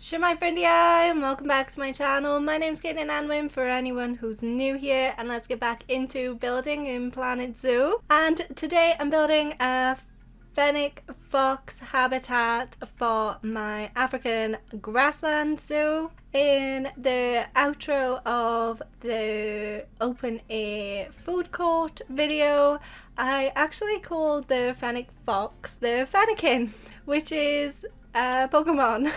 Shemai Friendy, and welcome back to my channel. My name's CaitlinAnwyn for anyone who's new here, and let's get back into building in Planet Zoo. And today I'm building a Fennec Fox Habitat for my African Grasslands Zoo. In the outro of the open air food court video, I actually called the Fennec Fox the Fennekin, which is Pokemon.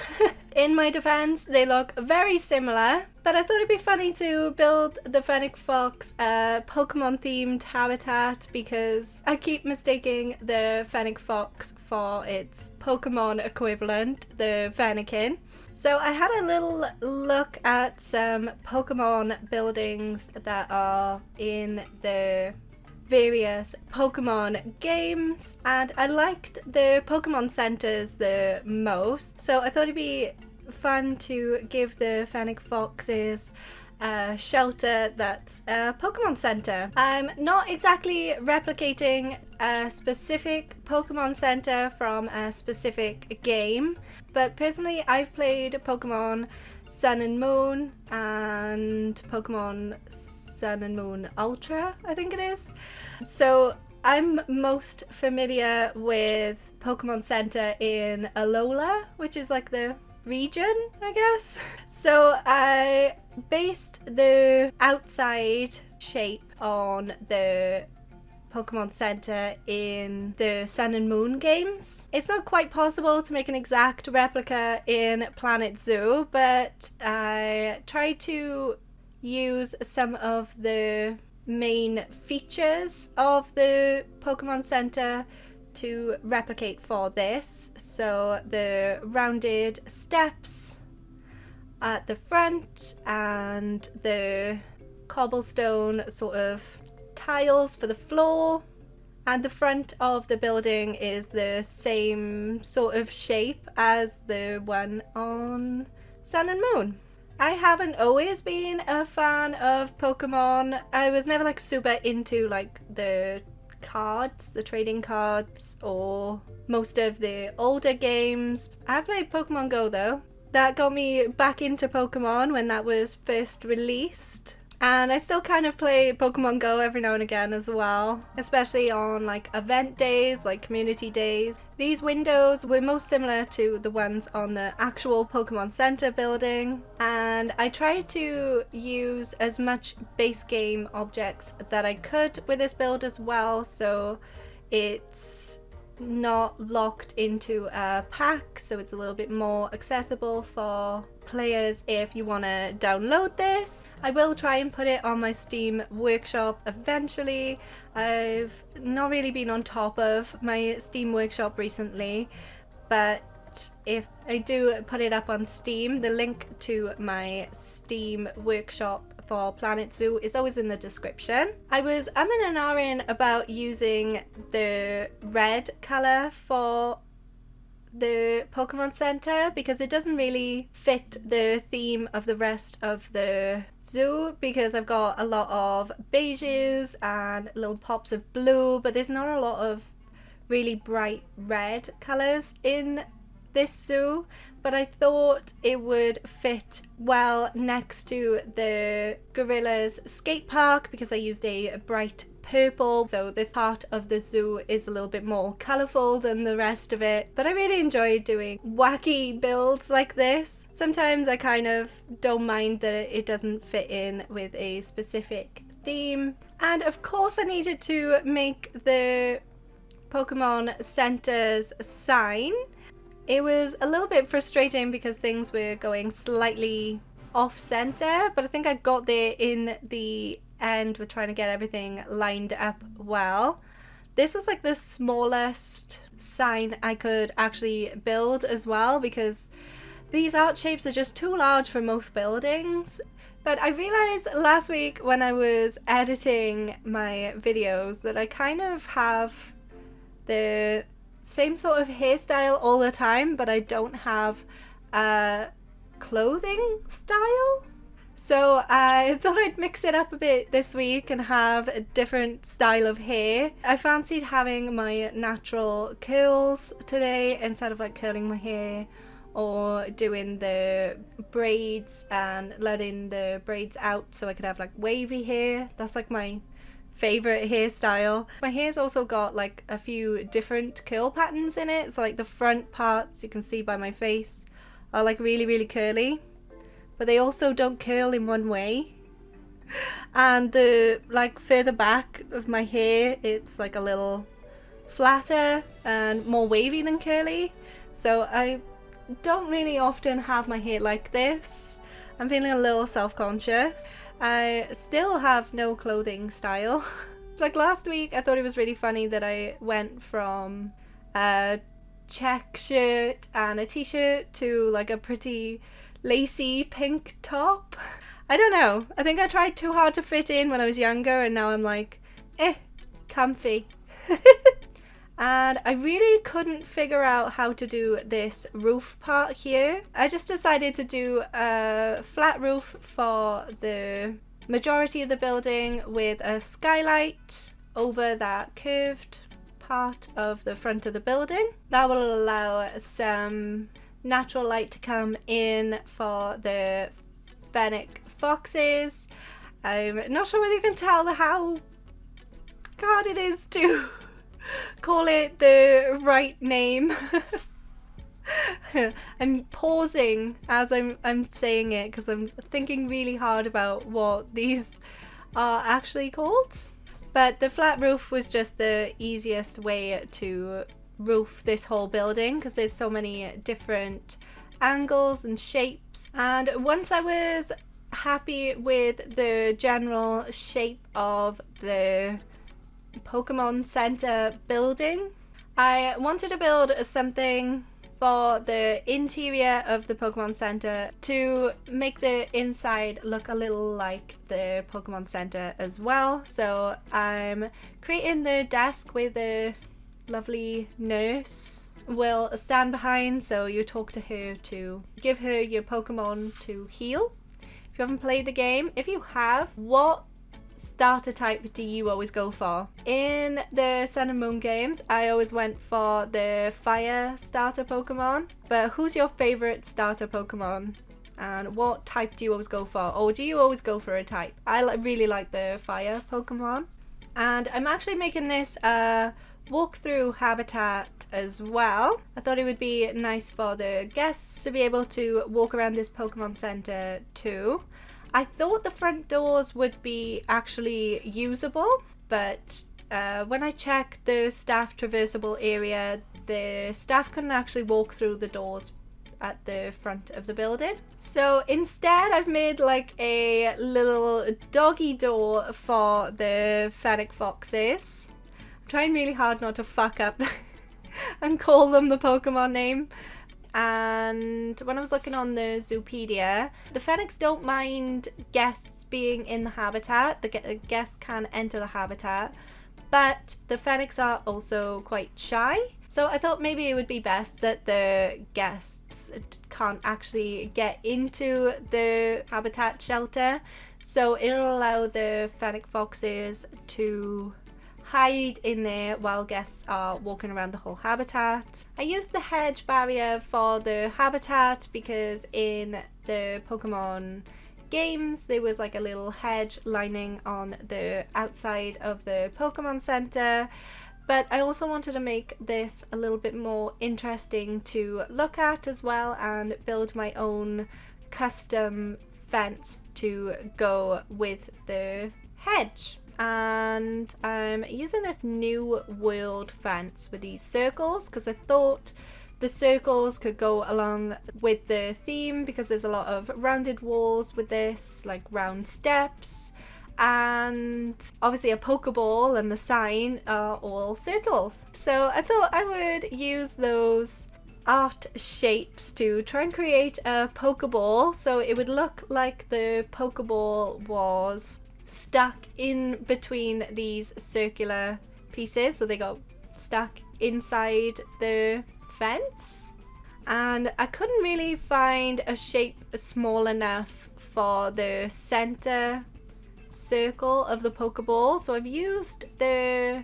In my defense, they look very similar, but I thought it'd be funny to build the Fennec Fox Pokemon themed habitat because I keep mistaking the Fennec Fox for its Pokemon equivalent, the Fennekin. So I had a little look at some Pokemon buildings that are in the various Pokemon games, and I liked the Pokemon centers the most, so I thought it'd be fun to give the Fennec Foxes a shelter that's a Pokemon center. I'm not exactly replicating a specific Pokemon center from a specific game, but personally I've played Pokemon Sun and Moon and Pokemon Sun and Moon Ultra, I think it is. So I'm most familiar with Pokemon Center in Alola, which is like the region, I guess. So I based the outside shape on the Pokemon Center in the Sun and Moon games. It's not quite possible to make an exact replica in Planet Zoo, but I tried to use some of the main features of the Pokemon Center to replicate for this. So the rounded steps at the front and the cobblestone sort of tiles for the floor, and the front of the building is the same sort of shape as the one on Sun and Moon. I haven't always been a fan of Pokemon. I was never like super into like the cards, the trading cards, or most of the older games. I played Pokemon Go though. That got me back into Pokemon when that was first released. And I still kind of play Pokemon Go every now and again as well, especially on like event days, like community days. These windows were most similar to the ones on the actual Pokemon Center building, and I tried to use as much base game objects that I could with this build as well, so it's not locked into a pack, so it's a little bit more accessible for players if you want to download this. I will try and put it on my Steam workshop eventually. I've not really been on top of my Steam workshop recently, but if I do put it up on Steam, the link to my Steam workshop for Planet Zoo is always in the description. I was umming and ahhing about using the red colour for the Pokemon Center because it doesn't really fit the theme of the rest of the zoo, because I've got a lot of beiges and little pops of blue, but there's not a lot of really bright red colours in this zoo. But I thought it would fit well next to the Gorillas skate park because I used a bright purple, so this part of the zoo is a little bit more colourful than the rest of it. But I really enjoy doing wacky builds like this. Sometimes I kind of don't mind that it doesn't fit in with a specific theme. And of course I needed to make the Pokemon Center's sign. It was a little bit frustrating because things were going slightly off center, but I think I got there in the end with trying to get everything lined up well. This was like the smallest sign I could actually build as well, because these art shapes are just too large for most buildings. But I realized last week when I was editing my videos that I kind of have the same sort of hairstyle all the time, but I don't have a clothing style. So I thought I'd mix it up a bit this week and have a different style of hair. I fancied having my natural curls today instead of like curling my hair or doing the braids and letting the braids out so I could have like wavy hair. That's like my favorite hairstyle. My hair's also got like a few different curl patterns in it, so like the front parts you can see by my face are like really curly, but they also don't curl in one way. And the like further back of my hair, it's like a little flatter and more wavy than curly, so I don't really often have my hair like this. I'm feeling a little self-conscious. I still have no clothing style. Like last week I thought it was really funny that I went from a check shirt and a t-shirt to like a pretty lacy pink top. I don't know, I think I tried too hard to fit in when I was younger, and now I'm like, comfy. And I really couldn't figure out how to do this roof part here. I just decided to do a flat roof for the majority of the building with a skylight over that curved part of the front of the building. That will allow some natural light to come in for the Fennec foxes. I'm not sure whether you can tell how hard it is to call it the right name. I'm pausing as I'm saying it because I'm thinking really hard about what these are actually called. But the flat roof was just the easiest way to roof this whole building because there's so many different angles and shapes. And once I was happy with the general shape of the Pokemon Center building, I wanted to build something for the interior of the Pokemon Center to make the inside look a little like the Pokemon Center as well. So I'm creating the desk with a lovely nurse will stand behind, so you talk to her to give her your Pokemon to heal. If you haven't played the game, if you have, what starter type do you always go for? In the Sun and Moon games, I always went for the fire starter Pokemon, but who's your favorite starter Pokemon? And what type do you always go for? Or do you always go for a type? I really like the fire Pokemon. And I'm actually making this a walkthrough habitat as well. I thought it would be nice for the guests to be able to walk around this Pokemon Center too. I thought the front doors would be actually usable, but when I checked the staff traversable area, the staff couldn't actually walk through the doors at the front of the building. So instead I've made like a little doggy door for the Fennec foxes. I'm trying really hard not to fuck up and call them the Pokemon name. And when I was looking on the Zoopedia, the Fennecs don't mind guests being in the habitat. The guests can enter the habitat, but the Fennecs are also quite shy. So I thought maybe it would be best that the guests can't actually get into the habitat shelter. So it'll allow the Fennec foxes to hide in there while guests are walking around the whole habitat. I used the hedge barrier for the habitat because in the Pokemon games there was like a little hedge lining on the outside of the Pokemon Center, but I also wanted to make this a little bit more interesting to look at as well and build my own custom fence to go with the hedge. And I'm using this new world fence with these circles because I thought the circles could go along with the theme because there's a lot of rounded walls with this, like round steps, and obviously a Pokeball and the sign are all circles. So I thought I would use those art shapes to try and create a Pokeball so it would look like the Pokeball was stuck in between these circular pieces, so they got stuck inside the fence. And I couldn't really find a shape small enough for the center circle of the Pokeball, so I've used the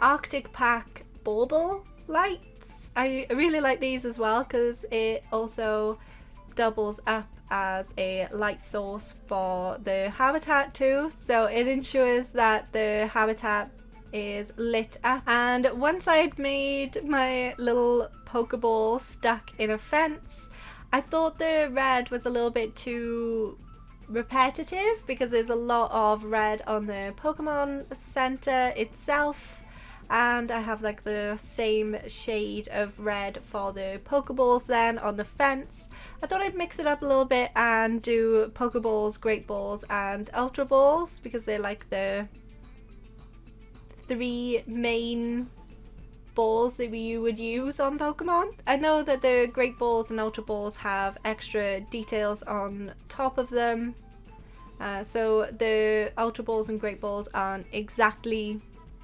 Arctic Pack bauble lights. pants. I really like these as well because it also doubles up as a light source for the habitat too, so it ensures that the habitat is lit up. And once I'd made my little Pokeball stuck in a fence, I thought the red was a little bit too repetitive because there's a lot of red on the Pokemon Center itself, and I have like the same shade of red for the Pokeballs then on the fence. I thought I'd mix it up a little bit and do Pokeballs, Great Balls and Ultra Balls because they're like the 3 main balls that you would use on Pokemon. I know that the Great Balls and Ultra Balls have extra details on top of them, so the Ultra Balls and Great Balls aren't exactly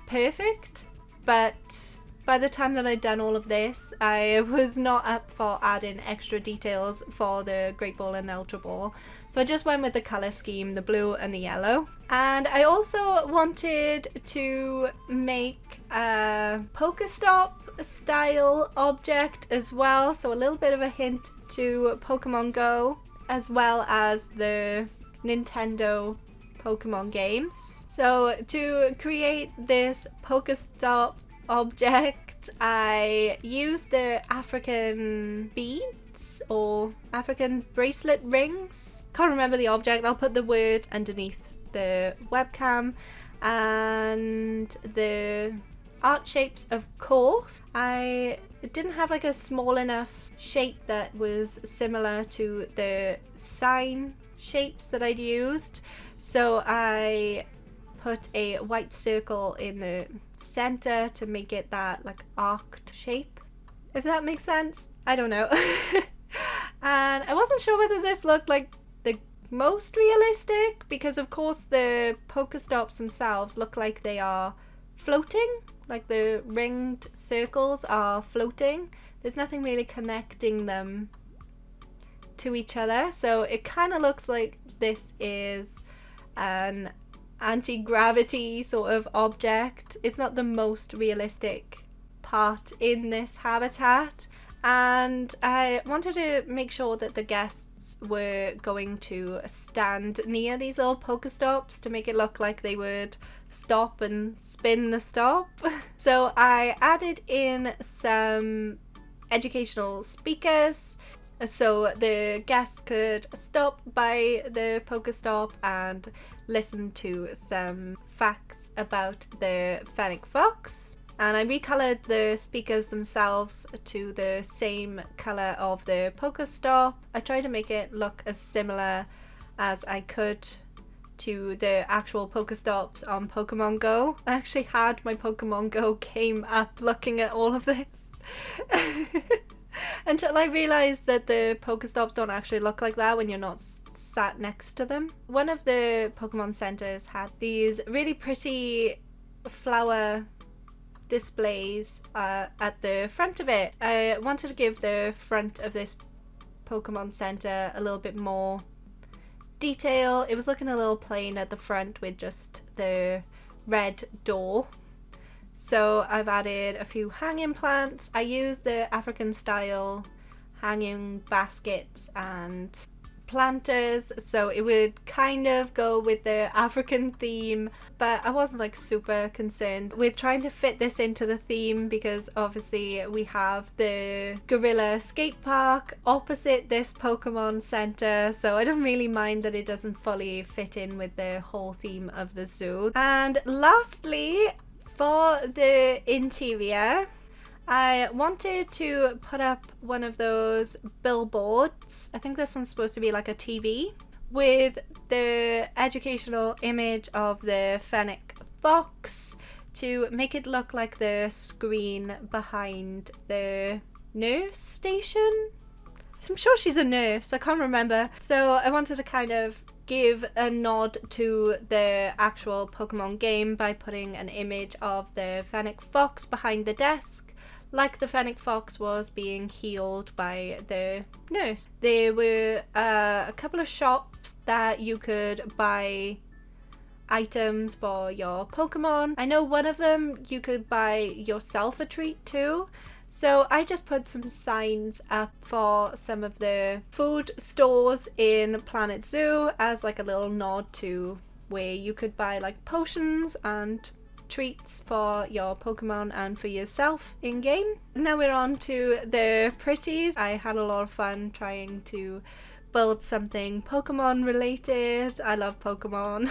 perfect, but by the time that I'd done all of this, I was not up for adding extra details for the Great Ball and Ultra Ball. So I just went with the colour scheme, the blue and the yellow. And I also wanted to make a Pokestop style object as well. So a little bit of a hint to Pokemon Go, as well as the Nintendo Pokemon games. So to create this Pokestop object, I used the African beads or African bracelet rings. Can't remember the object. I'll put the word underneath the webcam. And the art shapes, of course. I didn't have like a small enough shape that was similar to the sign shapes that I'd used, so I put a white circle in the center to make it that like arced shape, if that makes sense. I don't know. And I wasn't sure whether this looked like the most realistic because of course the Pokestops themselves look like they are floating, like the ringed circles are floating. There's nothing really connecting them to each other, so it kind of looks like this is an anti-gravity sort of object. It's not the most realistic part in this habitat, and I wanted to make sure that the guests were going to stand near these little Pokestops to make it look like they would stop and spin the stop. So I added in some educational speakers so the guests could stop by the Pokestop and listen to some facts about the Fennec Fox. And I recolored the speakers themselves to the same colour of the Pokestop. I tried to make it look as similar as I could to the actual Pokestops on Pokemon Go. I actually had my Pokemon Go game up looking at all of this. Until I realised that the Pokestops don't actually look like that when you're not sat next to them. One of the Pokemon centres had these really pretty flower displays at the front of it. I wanted to give the front of this Pokemon Centre a little bit more detail. It was looking a little plain at the front with just the red door. So I've added a few hanging plants. I used the African style hanging baskets and planters, so it would kind of go with the African theme, but I wasn't like super concerned with trying to fit this into the theme because obviously we have the Gorilla skate park opposite this Pokemon Center, so I don't really mind that it doesn't fully fit in with the whole theme of the zoo. And lastly, for the interior, I wanted to put up one of those billboards. I think this one's supposed to be like a TV with the educational image of the Fennec Fox to make it look like the screen behind the nurse station. I'm sure she's a nurse, I can't remember. So I wanted to kind of give a nod to the actual Pokemon game by putting an image of the Fennec Fox behind the desk, like the Fennec Fox was being healed by the nurse. There were a couple of shops that you could buy items for your Pokemon. I know one of them you could buy yourself a treat too. So I just put some signs up for some of the food stores in Planet Zoo as like a little nod to where you could buy like potions and treats for your Pokemon and for yourself in game. Now we're on to the Pretties. I had a lot of fun trying to build something Pokemon related. I love Pokemon.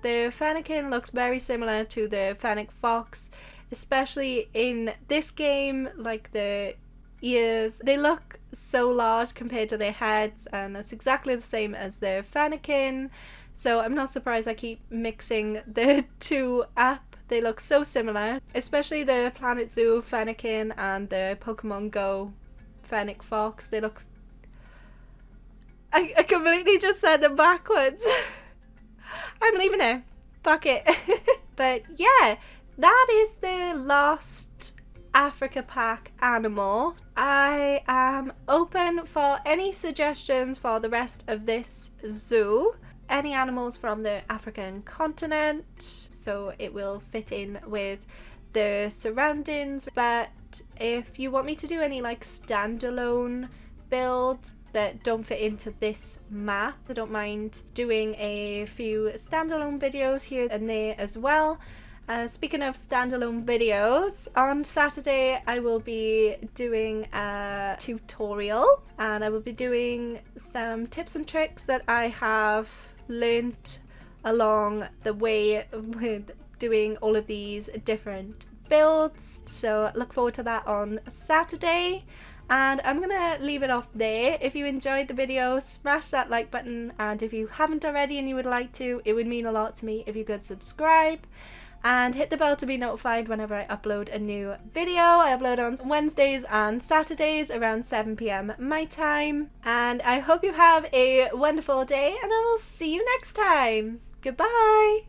The Fennekin looks very similar to the Fennec Fox, especially in this game. Like the ears, they look so large compared to their heads, and it's exactly the same as the Fennekin. So I'm not surprised I keep mixing the two up. They look so similar, especially the Planet Zoo Fennekin and the Pokemon Go Fennec Fox. They look... I completely just said them backwards. I'm leaving it. Fuck it. But yeah, that is the last Africa Pack animal. I am open for any suggestions for the rest of this zoo. Any animals from the African continent, so it will fit in with the surroundings. But if you want me to do any like standalone builds that don't fit into this map, I don't mind doing a few standalone videos here and there as well. Speaking of standalone videos, on Saturday I will be doing a tutorial, and I will be doing some tips and tricks that I have learnt along the way with doing all of these different builds. So look forward to that on Saturday. And I'm gonna leave it off there. If you enjoyed the video, smash that like button, and if you haven't already and you would like to, it would mean a lot to me if you could subscribe and hit the bell to be notified whenever I upload a new video. I upload on Wednesdays and Saturdays around 7 PM my time. And I hope you have a wonderful day, and I will see you next time. Goodbye!